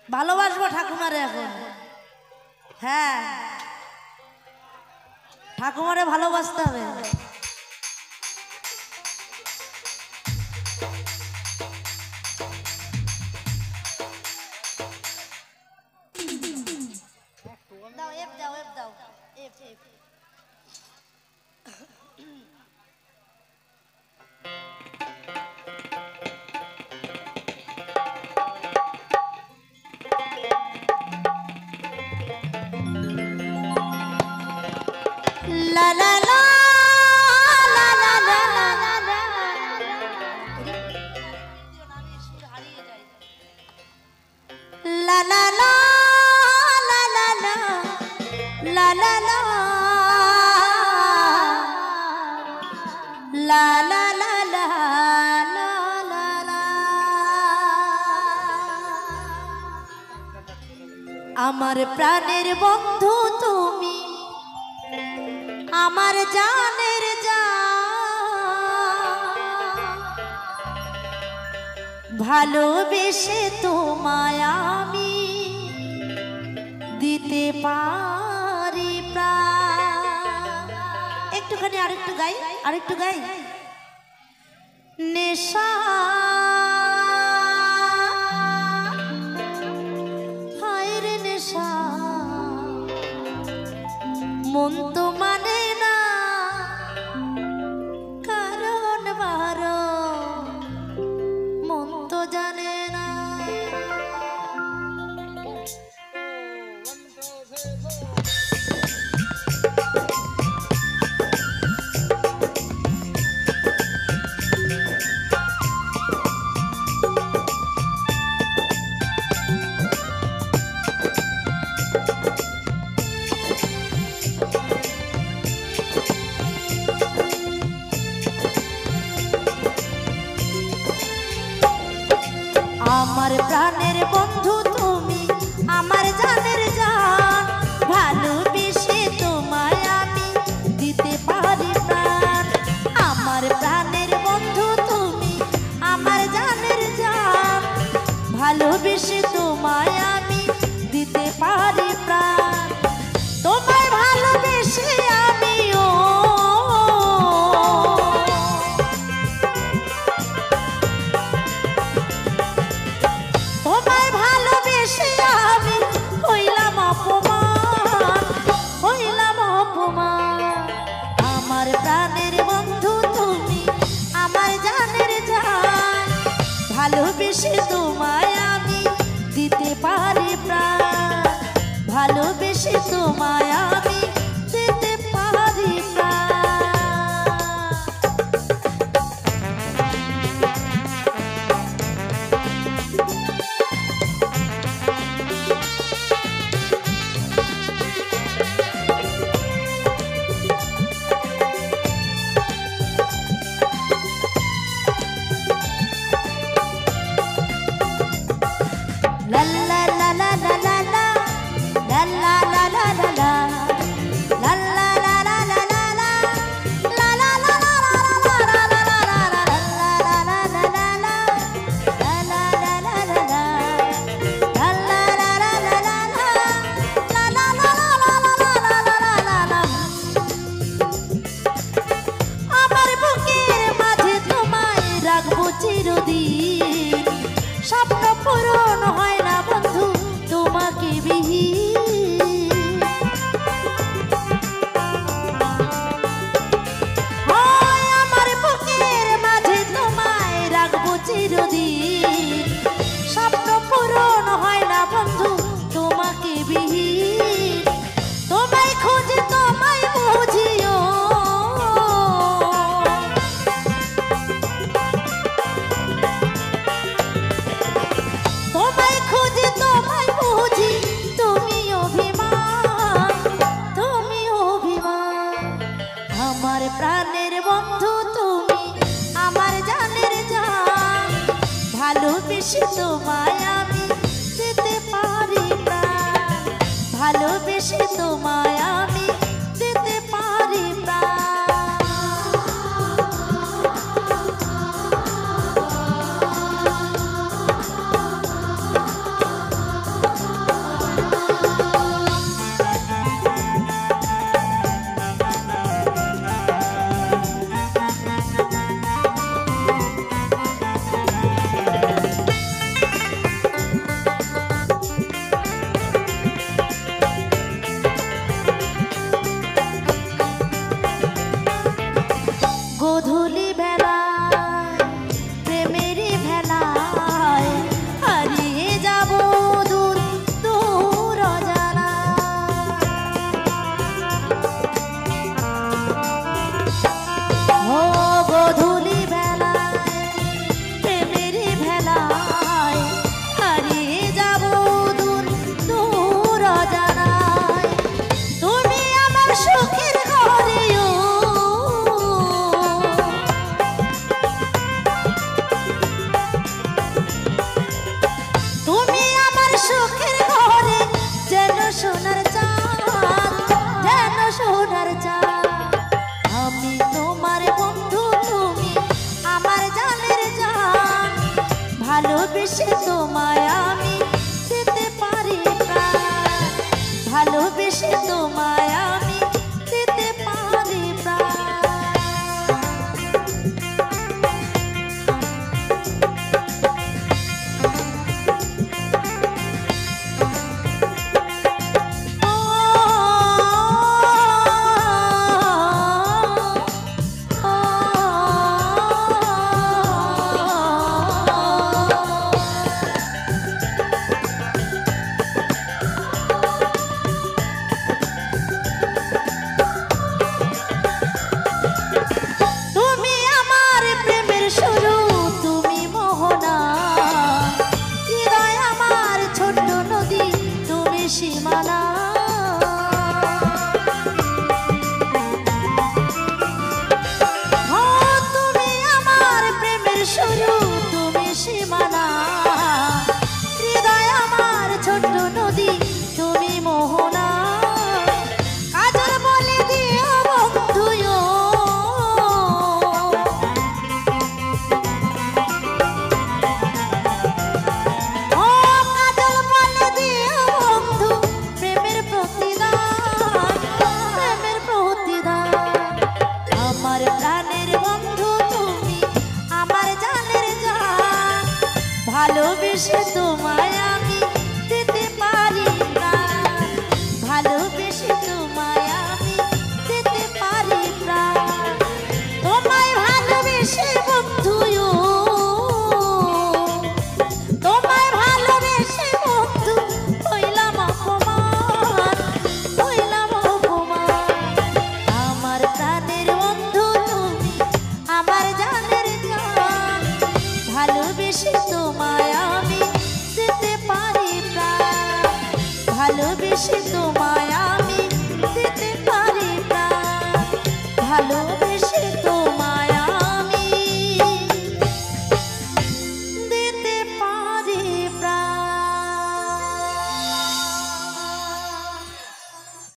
ভালোবাসবো ঠাকুমারে এখন। হ্যাঁ, ঠাকুমারে ভালোবাসতে হবে। দাও এফ দাও, এফ দাও, F F. La la la la la la la la। La la la la la la la la la la la la la la। আমার প্রাণের বন্ধু তুমি, আমার জানের জান, ভালোবেসে তোমায় আমি দিতে পারি প্রাণ। একটুখানি আরেকটু গাই, আরেকটু গাই। নেশা হায় রে নেশা, মন তো মানে না, কারণ বারো মন তো জানে না। আমার প্রাণের বন্ধু তুমি, আমার জানের জান, ভালোবেসে তোমায় আমি দিতে পারি প্রাণ। আমার প্রাণের বন্ধু তুমি, আমার জানের জান, ভালোবেসে তোমায় আমি দিতে পারি প্রাণ। তোমায় ভালোবেসে আমিও ভালোবেসে তোমায় আমি দিতে পারি প্রাণ, ভালোবেসে তোমায় আমি দিতে পারি চিরদিন। স্বপ্ন পূরণ হয় না বন্ধু তোমাকে বিহীন, আমার বুকের মাঝে তোমায় রাখবো চিরদিন। স্বপ্ন পূরণ হয় না বন্ধু তোমাকে বিহীন, তোমায় খুঁজে তোমায় বুঝিও প্রাণের বন্ধু তুমি, আমার জানের জান, ভালোবেসে তোমায় আমি দিতে পারি প্রাণ, ভালোবেসে তোমায় আমি দিতে পারি প্রাণ। ভালোবেসে তোমায় আমি দিতে পারি প্রাণ, ভালোবেসে তোমায় আমি দিতে পারি প্রাণ। সীমানা তুমি আমার প্রেমের শুরু, তুমি সীমানা, হৃদয় আমার ছোট্ট নদী, তুমি মোহনা। কাজল বলে দিও বন্ধু, ভালোবেসে তোমায় আমি দিতে পারি প্রাণ, ভালোবেসে তোমায় আমি দিতে পারি প্রাণ। তোমায় ভালোবেসে বন্ধু, তোমায় ভালোবেসে বন্ধু হইলাম অপমান, হইলাম অপমান। আমার প্রাণের বন্ধু তুমি, আমার জানের জান, ভালোবেসে তোমায় আমি দিতে পারি প্রাণ, ভালোবেসে তোমায়